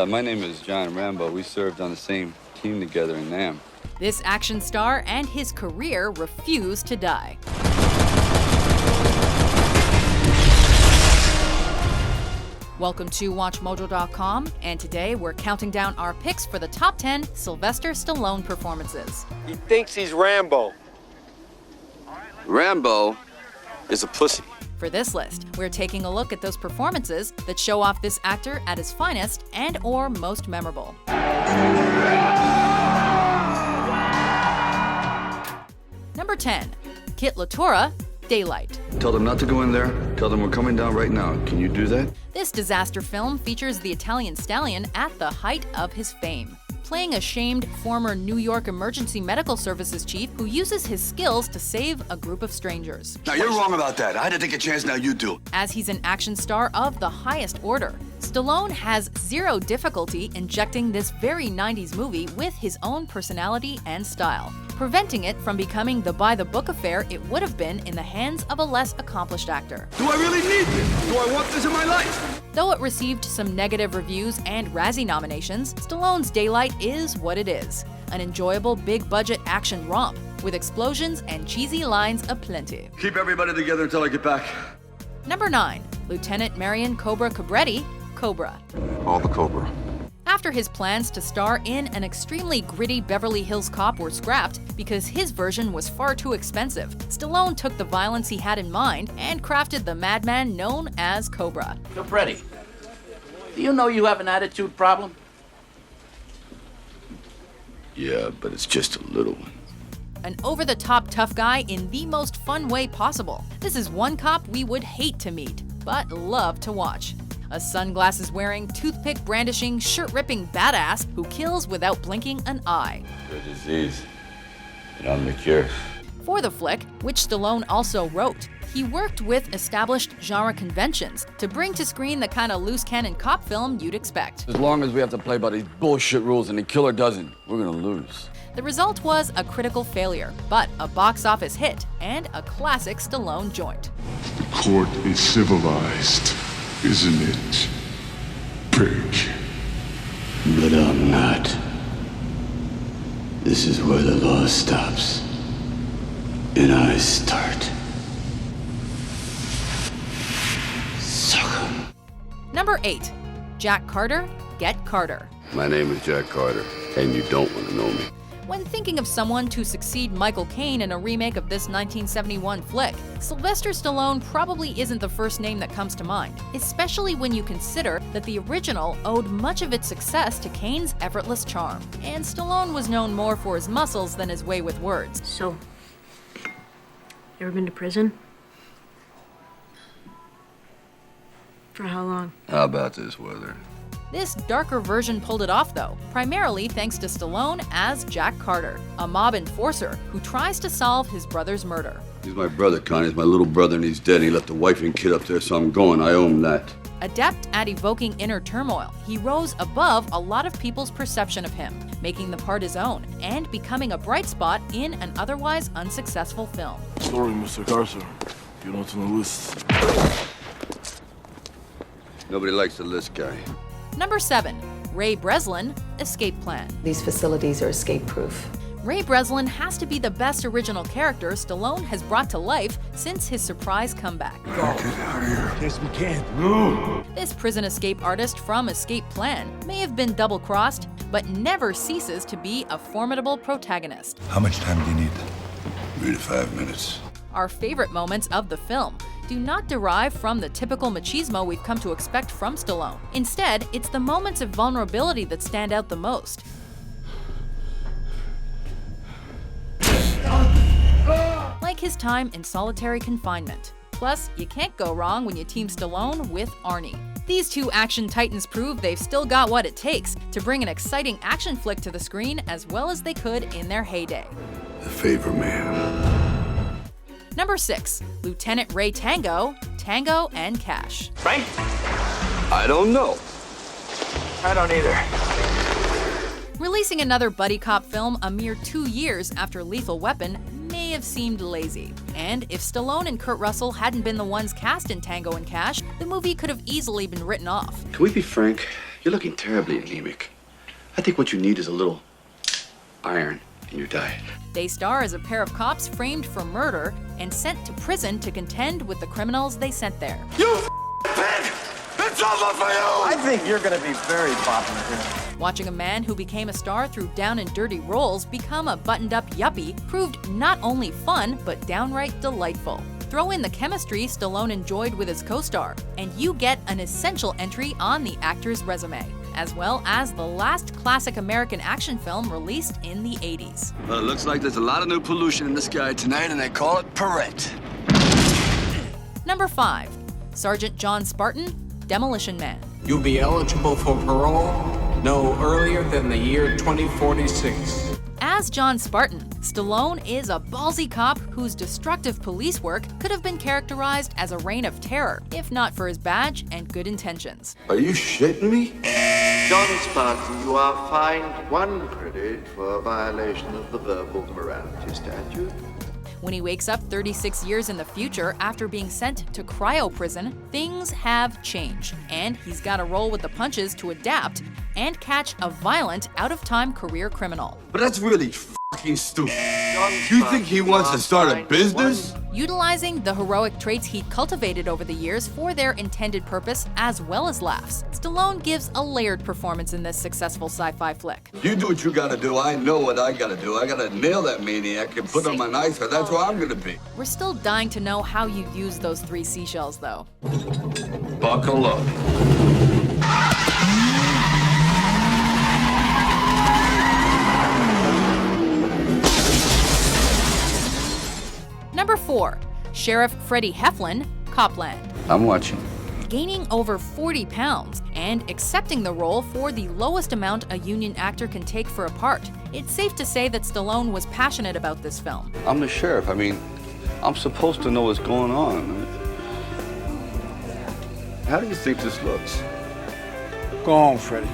My name is John Rambo. We served on the same team together in Nam. This action star and his career refuse to die. Welcome to WatchMojo.com, and today we're counting down our picks for the top 10 Sylvester Stallone performances. He thinks he's Rambo. Rambo is a pussy. For this list, we're taking a look at those performances that show off this actor at his finest and/or most memorable. Number 10, Kit Latora, Daylight. Tell them not to go in there. Tell them we're coming down right now. Can you do that? This disaster film features the Italian stallion at the height of his fame, playing a shamed former New York emergency medical services chief who uses his skills to save a group of strangers. Now, you're wrong about that. I had to take a chance, now you do. As he's an action star of the highest order, Stallone has zero difficulty injecting this very 90s movie with his own personality and style, preventing it from becoming the by-the-book affair it would have been in the hands of a less accomplished actor. Do I really need this? Do I want this in my life? Though it received some negative reviews and Razzie nominations, Stallone's Daylight is what it is. An enjoyable big-budget action romp with explosions and cheesy lines aplenty. Keep everybody together until I get back. Number 9, Lieutenant Marion Cobra Cabretti, Cobra. All the Cobra. After his plans to star in an extremely gritty Beverly Hills Cop were scrapped because his version was far too expensive, Stallone took the violence he had in mind and crafted the madman known as Cobra. Cabretti, do you know you have an attitude problem? Yeah, but it's just a little one. An over-the-top tough guy in the most fun way possible. This is one cop we would hate to meet, but love to watch. A sunglasses-wearing, toothpick-brandishing, shirt-ripping badass who kills without blinking an eye. Your disease, and I'm the cure. For the flick, which Stallone also wrote, he worked with established genre conventions to bring to screen the kind of loose-cannon cop film you'd expect. As long as we have to play by these bullshit rules and the killer doesn't, we're gonna lose. The result was a critical failure, but a box office hit and a classic Stallone joint. The court is civilized, isn't it, pig? But I'm not. This is where the law stops, and I start. Sucker. Number 8, Jack Carter, Get Carter. My name is Jack Carter, and you don't want to know me. When thinking of someone to succeed Michael Caine in a remake of this 1971 flick, Sylvester Stallone probably isn't the first name that comes to mind, especially when you consider that the original owed much of its success to Caine's effortless charm, and Stallone was known more for his muscles than his way with words. So, ever been to prison? For how long? How about this weather? This darker version pulled it off though, primarily thanks to Stallone as Jack Carter, a mob enforcer who tries to solve his brother's murder. He's my brother, Connie. He's my little brother, and he's dead. He left the wife and kid up there, so I'm going. I owe him that. Adept at evoking inner turmoil, he rose above a lot of people's perception of him, making the part his own and becoming a bright spot in an otherwise unsuccessful film. Sorry, Mr. Carter. You're not on the list. Nobody likes the list guy. Number 7, Ray Breslin, Escape Plan. These facilities are escape-proof. Ray Breslin has to be the best original character Stallone has brought to life since his surprise comeback. Get out of here. Yes, we can. No! This prison escape artist from Escape Plan may have been double-crossed, but never ceases to be a formidable protagonist. How much time do you need? 3 to 5 minutes. Our favorite moments of the film do not derive from the typical machismo we've come to expect from Stallone. Instead, it's the moments of vulnerability that stand out the most. Like his time in solitary confinement. Plus, you can't go wrong when you team Stallone with Arnie. These two action titans prove they've still got what it takes to bring an exciting action flick to the screen as well as they could in their heyday. The favor man. Number 6, Lieutenant Ray Tango, Tango and Cash. Right? I don't know. I don't either. Releasing another buddy cop film a mere 2 years after Lethal Weapon may have seemed lazy. And if Stallone and Kurt Russell hadn't been the ones cast in Tango and Cash, the movie could have easily been written off. Can we be frank? You're looking terribly anemic. I think what you need is a little iron in your diet. They star as a pair of cops framed for murder and sent to prison to contend with the criminals they sent there. You pig! It's over for you! I think you're gonna be very popular here. Watching a man who became a star through down and dirty roles become a buttoned-up yuppie proved not only fun, but downright delightful. Throw in the chemistry Stallone enjoyed with his co-star, and you get an essential entry on the actor's resume, as well as the last classic American action film released in the 80s. Well, it looks like there's a lot of new pollution in the sky tonight, and they call it Perret. Number 5. Sergeant John Spartan, Demolition Man. You'll be eligible for parole no earlier than the year 2046. As John Spartan, Stallone is a ballsy cop whose destructive police work could have been characterized as a reign of terror, if not for his badge and good intentions. Are you shitting me? John Spartan, you are fined 1 credit for a violation of the verbal morality statute. When he wakes up 36 years in the future after being sent to cryo prison, things have changed, and he's got to roll with the punches to adapt and catch a violent, out-of-time career criminal. But that's really fucking stupid. You think he wants to start a business? Utilizing the heroic traits he'd cultivated over the years for their intended purpose as well as laughs, Stallone gives a layered performance in this successful sci-fi flick. You do what you gotta do, I know what I gotta do. I gotta nail that maniac and put him on ice, or that's where I'm gonna be. We're still dying to know how you use those 3 seashells, though. Buckle up. Number 4. Sheriff Freddie Heflin, Copland. I'm watching. Gaining over 40 pounds and accepting the role for the lowest amount a union actor can take for a part, it's safe to say that Stallone was passionate about this film. I'm the sheriff. I mean, I'm supposed to know what's going on. How do you think this looks? Go on, Freddie.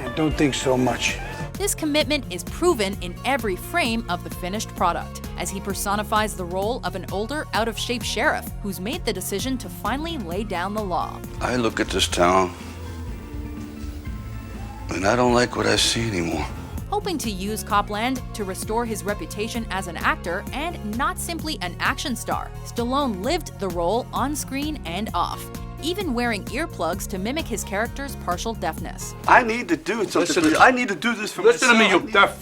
And don't think so much. This commitment is proven in every frame of the finished product, as he personifies the role of an older, out-of-shape sheriff who's made the decision to finally lay down the law. I look at this town, and I don't like what I see anymore. Hoping to use Copland to restore his reputation as an actor and not simply an action star, Stallone lived the role on screen and off, even wearing earplugs to mimic his character's partial deafness. I need to do something. I need to do this for myself. Listen to me, you deaf.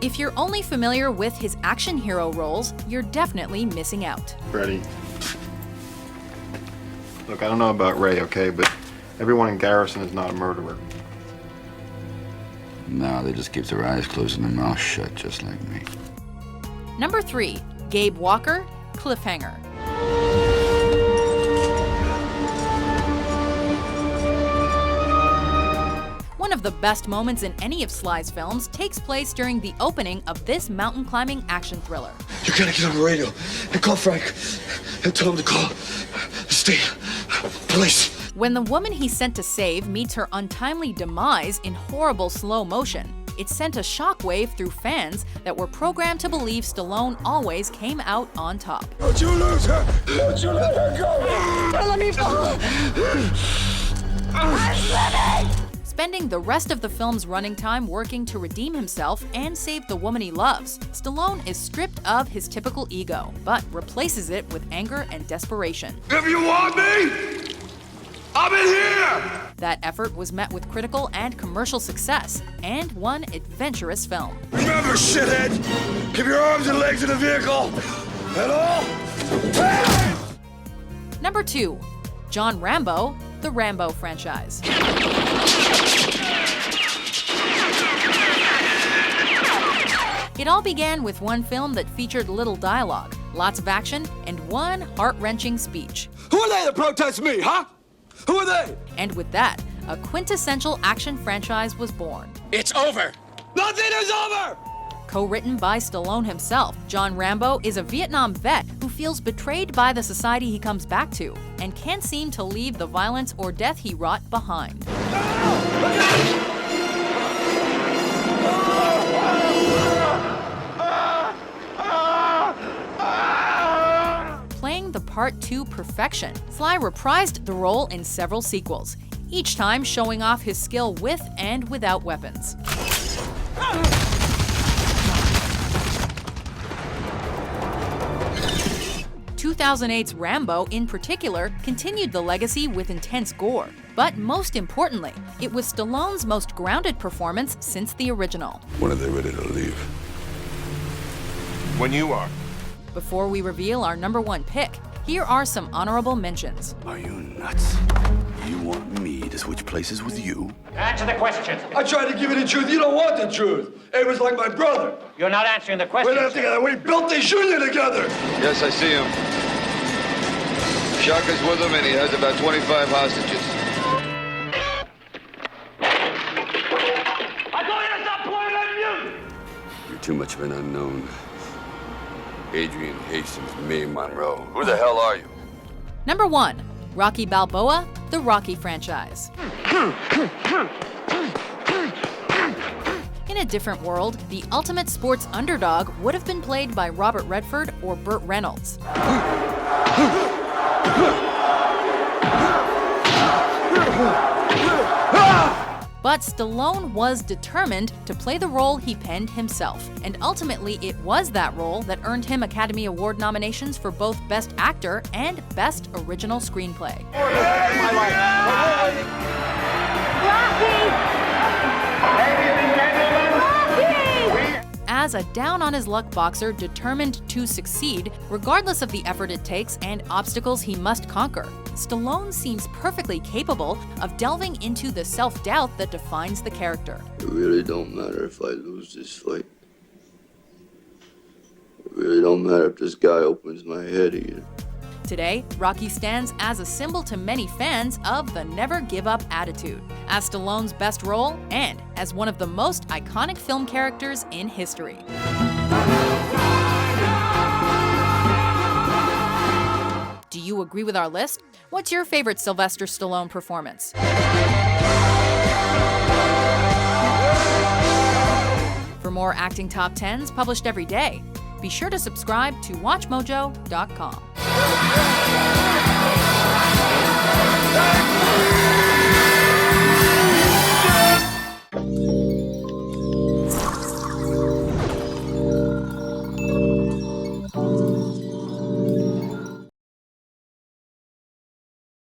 If you're only familiar with his action hero roles, you're definitely missing out. Freddie. Look, I don't know about Ray, okay, but everyone in Garrison is not a murderer. No, they just keep their eyes closed and their mouths shut, just like me. Number 3. Gabe Walker, Cliffhanger. One of the best moments in any of Sly's films takes place during the opening of this mountain climbing action thriller. You gotta get on the radio and call Frank and tell him to call the state police. When the woman he's sent to save meets her untimely demise in horrible slow motion, it sent a shockwave through fans that were programmed to believe Stallone always came out on top. Don't you lose her! Don't you let her go! Let me go! Spending the rest of the film's running time working to redeem himself and save the woman he loves, Stallone is stripped of his typical ego, but replaces it with anger and desperation. If you want me, I'm in here! That effort was met with critical and commercial success, and one adventurous film. Remember, shithead, keep your arms and legs in the vehicle, and all. Number 2. John Rambo, the Rambo franchise. It all began with one film that featured little dialogue, lots of action, and one heart-wrenching speech. Who are they to protest me, huh? Who are they? And with that, a quintessential action franchise was born. It's over. Nothing is over! Co-written by Stallone himself, John Rambo is a Vietnam vet who feels betrayed by the society he comes back to and can't seem to leave the violence or death he wrought behind. Playing the part to perfection, Sly reprised the role in several sequels, each time showing off his skill with and without weapons. 2008's Rambo, in particular, continued the legacy with intense gore. But most importantly, it was Stallone's most grounded performance since the original. When are they ready to leave? When you are. Before we reveal our #1 pick, here are some honorable mentions. Are you nuts? You want me to switch places with you? Answer the question. I tried to give you the truth. You don't want the truth. It was like my brother. You're not answering the question. We're not together. We built this union together. Yes, I see him. Shaka's with him, and he has about 25 hostages. I told you to stop pointing at mute! You're too much of an unknown. Adrian Hastings, Mae Monroe. Who the hell are you? #1, Rocky Balboa, the Rocky franchise. In a different world, the ultimate sports underdog would have been played by Robert Redford or Burt Reynolds. But Stallone was determined to play the role he penned himself, and ultimately it was that role that earned him Academy Award nominations for both Best Actor and Best Original Screenplay. As a down-on-his-luck boxer determined to succeed, regardless of the effort it takes and obstacles he must conquer, Stallone seems perfectly capable of delving into the self-doubt that defines the character. It really don't matter if I lose this fight. It really don't matter if this guy opens my head either. Today, Rocky stands as a symbol to many fans of the never-give-up attitude, as Stallone's best role and as one of the most iconic film characters in history. Do you agree with our list? What's your favorite Sylvester Stallone performance? For more acting top 10s published every day, be sure to subscribe to WatchMojo.com.